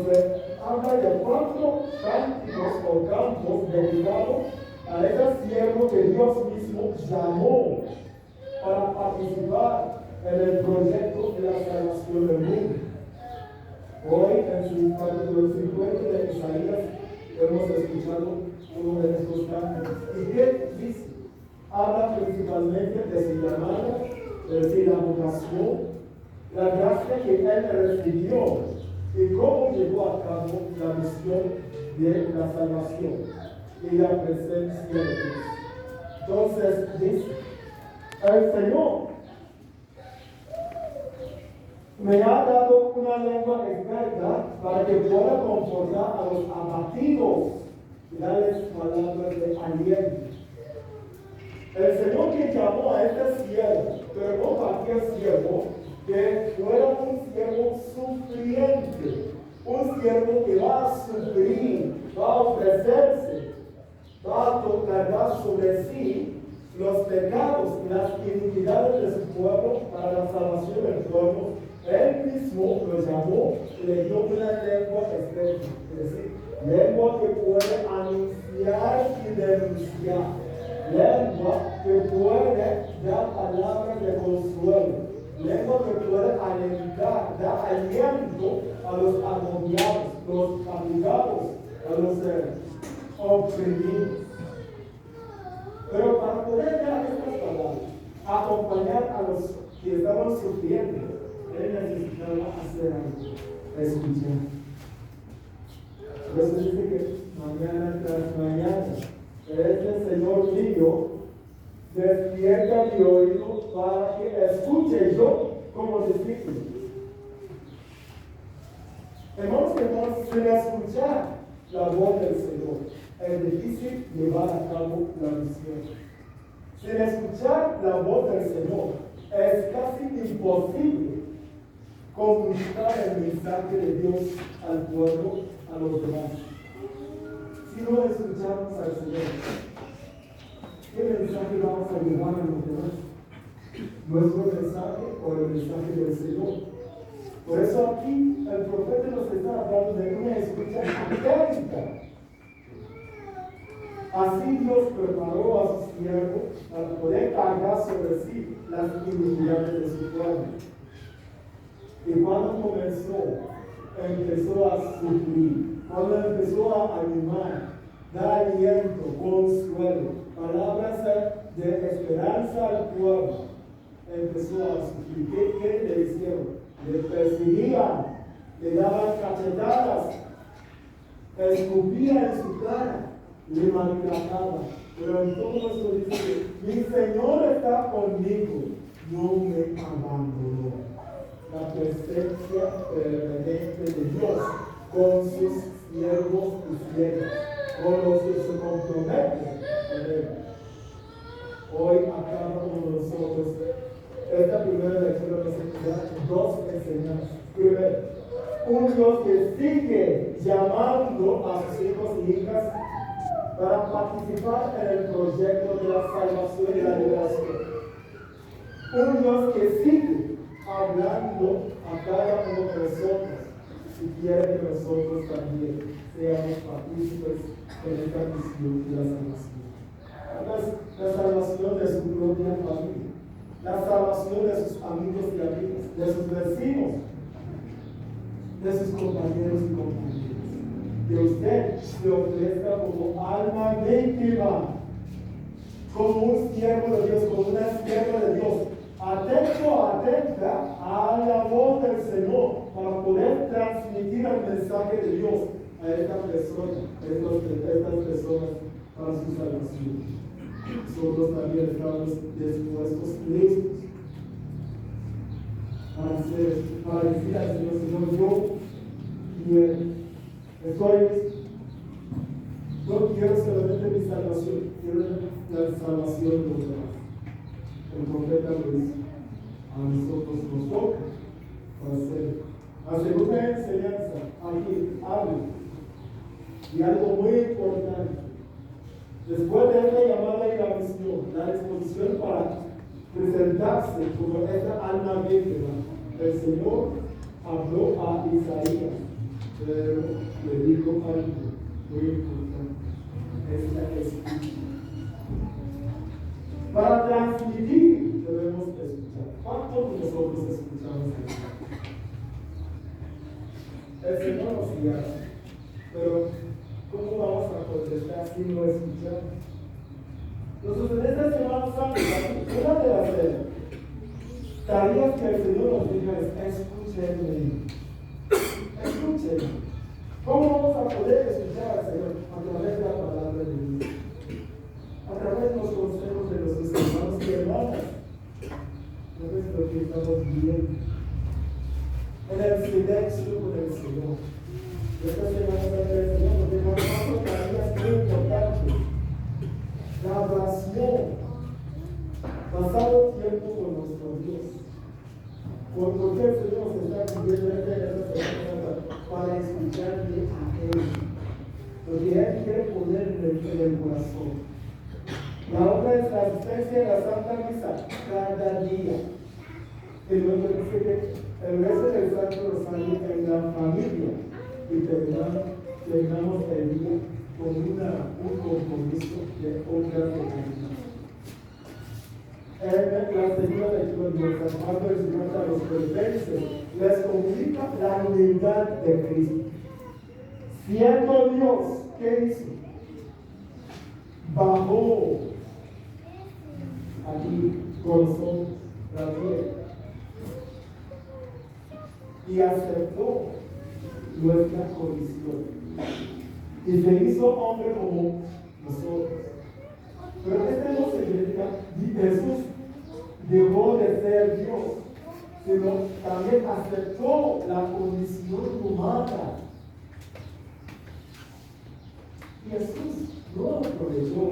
habla de 4 cánticos o campos dedicados a ese siervo que Dios mismo llamó para participar en el proyecto de la salvación del mundo. Hoy, en su capítulo 50 de Isaías, hemos escuchado uno de estos cánticos. ¿Y qué dice? Habla principalmente de su llamada, es decir, la vocación, la gracia que él recibió y cómo llevó a cabo la misión de la salvación y la presencia de Dios. Entonces dice: el Señor me ha dado una lengua experta para que pueda confortar a los abatidos y darles palabras de aliento. El Señor que llamó a este siervo, pero no cualquier siervo, que fuera un siervo sufriente, un siervo que va a sufrir, va a ofrecerse, va a cargar sobre sí los pecados y las iniquidades de su pueblo para la salvación del pueblo. Él mismo lo llamó y le dio una lengua experta, es decir, lengua que puede anunciar y denunciar, lengua que puede dar palabras de consuelo, lengua que puede alentar, dar aliento a los agobiados, los fatigados, a los oprimidos. Pero para poder dar estas palabras, acompañar a los que estaban sufriendo, él necesitaba hacer algo, escuchar. Por eso dice que mañana tras mañana, este Señor mío despierta mi oído para que escuche yo como discípulo. Hermanos y hermanas, sin escuchar la voz del Señor, es difícil llevar a cabo la misión. Sin escuchar la voz del Señor, es casi imposible comunicar el mensaje de Dios al pueblo, a los demás. Si no escuchamos al Señor, ¿qué mensaje vamos a llevar a los demás? ¿Nuestro mensaje o el mensaje del Señor? Por eso aquí el profeta nos está hablando de una escucha atenta. Así Dios preparó a sus siervos para poder cargar sobre sí las iniquidades de su pueblo. Y cuando empezó a sufrir, cuando empezó a animar, dar aliento, consuelo, palabras de esperanza al pueblo, empezó a sufrir. ¿Qué le hicieron? Le perseguían, le daban cachetadas, escupían en su cara, le maltrataban. Pero en todo esto dice: mi Señor está conmigo, no me abandonó. La presencia permanente de Dios con sus siervos y siervas, con los que se comprometen con Él. hoy a cada uno de nosotros. Esta primera lectura nos enseña dos enseñanzas. Primero, un Dios que sigue llamando a sus hijos y hijas para participar en el proyecto de la salvación y la liberación. Un Dios que sigue hablando a cada uno de nosotros y quiere que nosotros también seamos partícipes en esta misión de la salvación. La salvación de su propia familia, la salvación de sus amigos y amigas, de sus vecinos, de sus compañeros y compañeras. Que usted se ofrezca como alma víctima, como un siervo de Dios, como una sierva de Dios, atenta a la voz del Señor para poder transmitir el mensaje de Dios a estas personas, para su salvación. Nosotros también estamos dispuestos, listos para decir al Señor, yo quiero, estoy listo. No quiero solamente mi salvación, quiero la salvación de los demás. El profeta lo dice, a nosotros nos toca para hacerlo. La segunda enseñanza aquí habla y algo muy importante. Después de esta llamada y la misión, la disposición para presentarse como esta alma víctima, el Señor habló a Isaías, pero le dijo algo muy importante: es la escucha. Para transmitir debemos escuchar. ¿Cuántos de nosotros escuchamos el Señor? El Señor nos guía, pero ¿cómo vamos a contestar si no escuchamos? Entonces, en esta Semana Santa, una de las tareas que el Señor nos dijo es: escúchenme. Escúchenme. ¿Cómo vamos a poder escuchar al Señor? A través de la palabra de Dios, a través de los consejos de nuestros hermanos y hermanas, a través de lo que estamos viviendo, en el silencio con el Señor. Esta Semana Santa del Señor nos deja cuatro tareas muy importantes. La oración, pasar tiempo con nuestro Dios. Porque el Señor se está pidiendo en esta Semana para escucharle a Él, lo que Él quiere poner en el corazón. La otra es la asistencia de la Santa Misa cada día. Y luego dice que el resto del Santo Rosario en la familia, y terminamos el día con un compromiso de obras de caridad. En la segunda lectura de San Pablo exhorta a los filipenses, les comunica la unidad de Cristo. Siendo Dios, ¿qué hizo? Bajó aquí con nosotros la tierra y aceptó nuestra condición y se hizo hombre como nosotros. Pero este no significa que Jesús dejó de ser Dios, sino también aceptó la condición humana. Y Jesús no aprovechó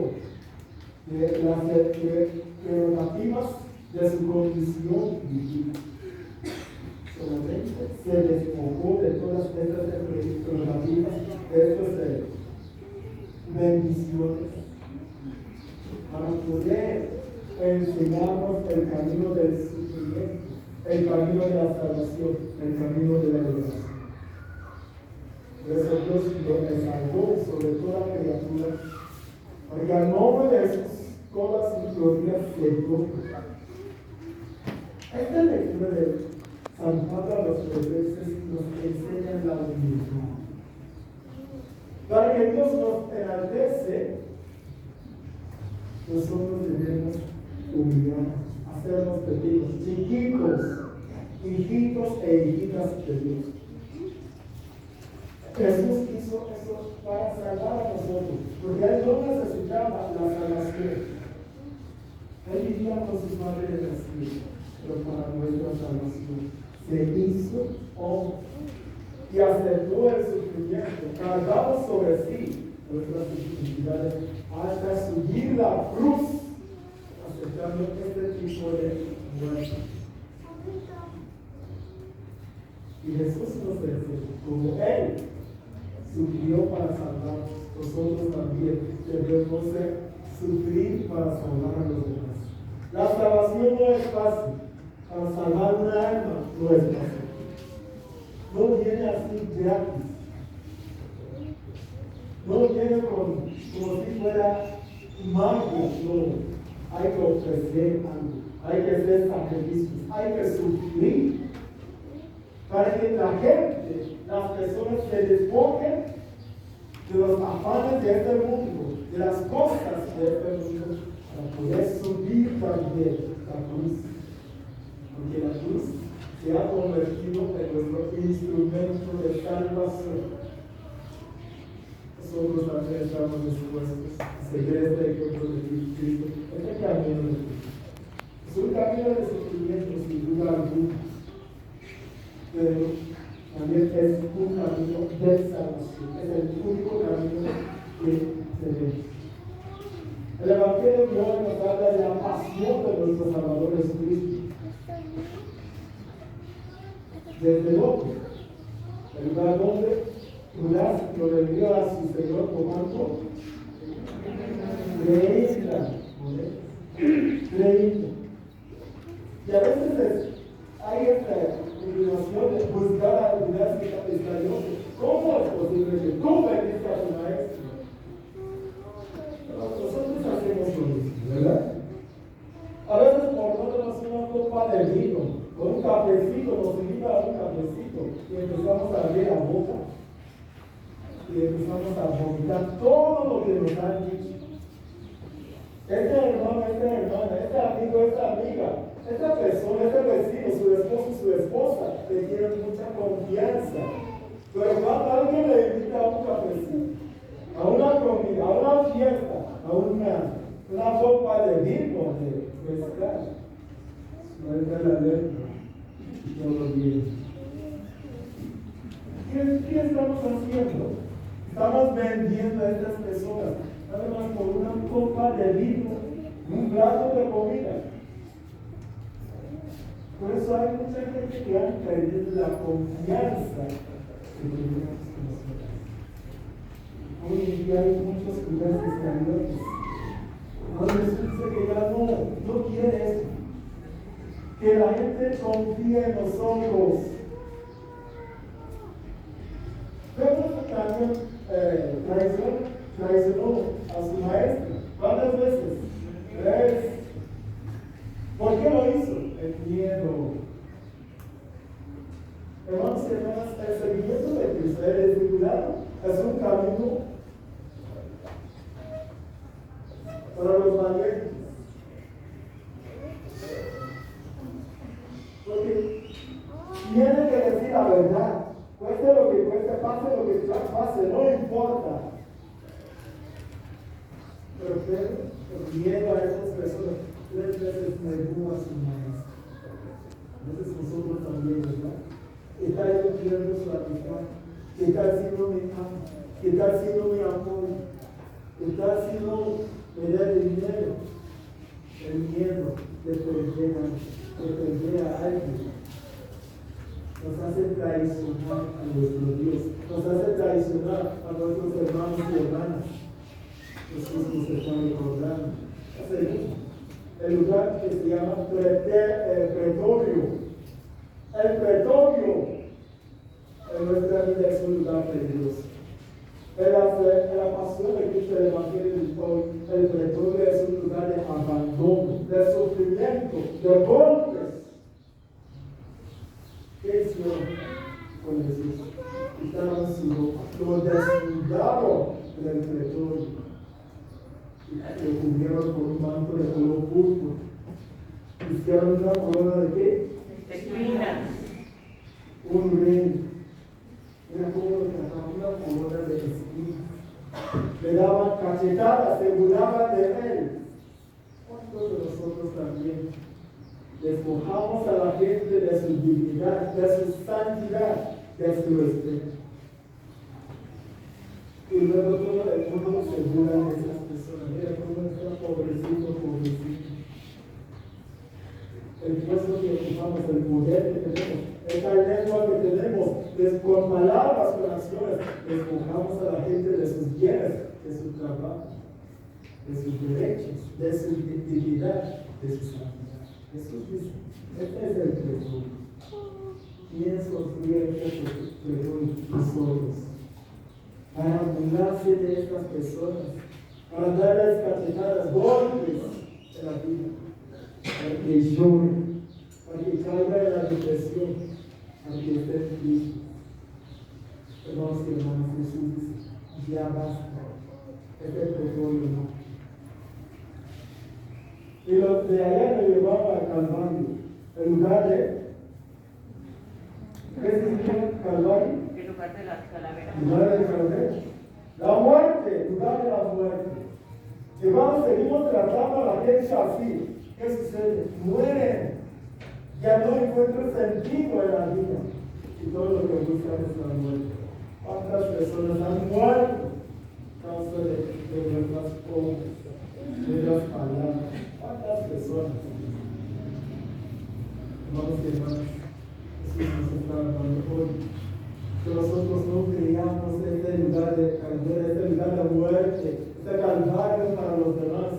de las prerrogativas de su condición divina. Solamente se despojó de todas estas prerrogativas, estas bendiciones, para poder enseñarnos el camino del sufrimiento, el camino de la salvación, el camino de la liberación. Por eso Dios lo exaltó sobre toda criatura, porque al nombre de Jesús todas sus glorias se doblan. Esta lectura de San Pablo a los Filipenses nos enseña la humildad. Para que Dios nos enaltece, nosotros debemos humillarnos, hacernos pequeños, chiquitos, hijitos e hijitas de Dios. Jesús hizo eso para salvar a nosotros, porque Él no necesitaba la salvación. Él vivía con su Padre de la cielo, pero para nuestra salvación se hizo hombre y aceptó el sufrimiento, cargado sobre sí nuestras dificultades, hasta subir la cruz, soportando este tipo de muerte. Y Jesús nos dice, como Él sufrió para salvarnos, nosotros también debemos sufrir para salvar a los demás. La salvación no es fácil. Para salvar una alma no es fácil. No viene así gratis. No viene como si fuera magia. No. Hay que ofrecer algo. Hay que hacer sacrificios. Hay que sufrir. Para que la gente, las personas se despojen de los afanes de este mundo, de las cosas de este mundo, para poder subir también la cruz. Porque la cruz se ha convertido en nuestro instrumento de salvación. Nosotros también estamos dispuestos a seguir este ejemplo de Cristo, este camino de Cristo. Es un camino de sufrimiento, sin duda alguna. Pero también es un camino de salvación, es el único camino que tenemos. El Evangelio de hoy nos habla de la pasión de nuestro Salvador Jesucristo. Desde luego, el lugar donde Judas lo vendió a su Señor tomando 30. Y a veces hay esta inclinación de buscar a Judas Iscariote. ¿Cómo es posible que tú vendiste a tu maestro? Pero nosotros hacemos lo mismo, ¿verdad? A veces por no tenemos una copa de vino, con un cafecito, nos invita a un cafecito y empezamos a abrir la boca y empezamos a vomitar todo lo que nos han dicho. Este hermano, esta hermana, este amigo, esta amiga, esta persona, este vecino, su esposo, su esposa, le tienen mucha confianza. Pero cuando alguien le invita a un cafecito, a una comida, a una fiesta, a una copa de vino, de mezcal, no es de la letra, no lo viene. ¿Qué estamos haciendo? Estamos vendiendo a estas personas, nada más por una copa de vino, un plato de comida. Por eso hay mucha gente que ha perdido la confianza que tenemos en nosotros. Hoy en día hay muchos Judas Iscariotes. Ahora resulta que ya no quiere eso. Que la gente confíe en nosotros. Pedro también traicionó a su maestro. ¿Cuántas veces? 3. ¿Por qué lo hizo? El miedo. Hermanos y hermanas, el seguimiento de Cristo, el descuidado, es un camino para los valientes. Porque tiene que decir la verdad. Cueste lo que cueste, pase lo que pase, no importa. Pero por miedo a esas personas, 3 veces negó a su maestro. A veces nosotros también, ¿verdad? ¿Qué tal yo pierdo su amistad? ¿Qué tal si no me ama? ¿Qué tal si no me apoya? ¿Qué tal si no me da dinero? El miedo de perder a alguien nos hace traicionar a nuestro Dios, nos hace traicionar a nuestros hermanos y hermanas. Jesús nos está recordando. El lugar que se llama pretorio. El pretorio en nuestra vida es un lugar peligroso. En la pasión de Cristo del Evangelio de hoy, el pretorio es un lugar de abandono, de sufrimiento, de golpes. ¿Qué hizo con Jesús? Quitaron su ropa, lo desnudaron del pretorio y lo cubrieron con un manto de color púrpura. Hicieron una corona de qué? Espinas. Un rey. Era como lo trataba, una corona de espinas. Le daban cachetadas, se burlaban de él. ¿Cuántos de nosotros también despojamos a la gente de su dignidad, de su santidad, de su respeto? Y luego todo el mundo se burla de esas personas. Mira cómo está pobrecito, pobrecito. el puesto que ocupamos, el poder que tenemos, esta lengua que tenemos, con palabras, con acciones, despojamos a la gente de sus bienes, de su trabajo, de sus derechos, de su dignidad, de su santidad. Jesús dice, este es el tesoro. ¿Quién construye este tesoro? Nosotros. Para burlarse de estas personas, para darles cachetadas, golpes en la vida, para que lloren, para que caigan en la depresión, para que estén tristes. Hermanos y hermanas, Jesús dice, ya basta, este petróleo no. Y los de allá me llevaban al Calvario, en lugar de, ¿qué significa Calvario? En lugar de las calaveras. Lugar de calavera. La muerte, lugar de la muerte. Y cuando seguimos tratando a la gente así, ¿qué sucede? Mueren. Ya no encuentran sentido en la vida. Y todo lo que buscan es la muerte. ¿Cuántas personas han muerto a causa de nuestras obras, de las palabras? ¿Cuántas personas? Hermanos y hermanas, Jesús nos está hablando hoy. Que nosotros no creamos este lugar de caldera, este lugar de muerte, este calvario para los demás,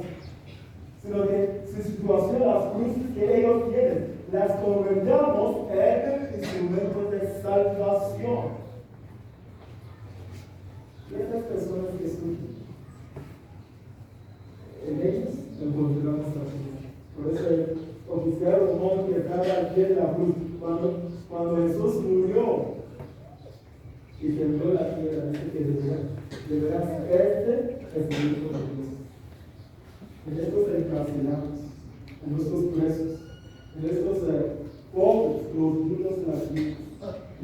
sino que su situación, las cruces que ellos tienen, las convertamos en instrumentos de salvación. Y estas personas que sufren, en ellos encontramos la vida. Por eso el oficial romano que estaba al pie de la cruz, cuando Jesús murió, y tembló la tierra, dice que de veras, este es el Hijo de Dios. En estos encarcelados, en estos presos, en estos pobres, los niños nacidos,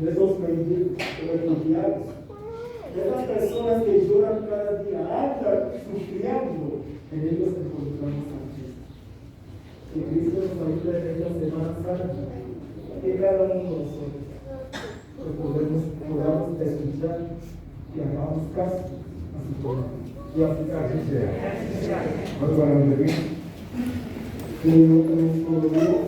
en estos mendigos, refugiados, en estas personas que lloran cada día, andan sufriendo, en ellos encontramos a Cristo. Que Cristo nos ayude en esta Semana Santa, que cada uno de nosotros que podamos escuchar y hagamos caso a su palabra. Y aplicar. Así sea. Vamos para donde viene. Que nuestro Dios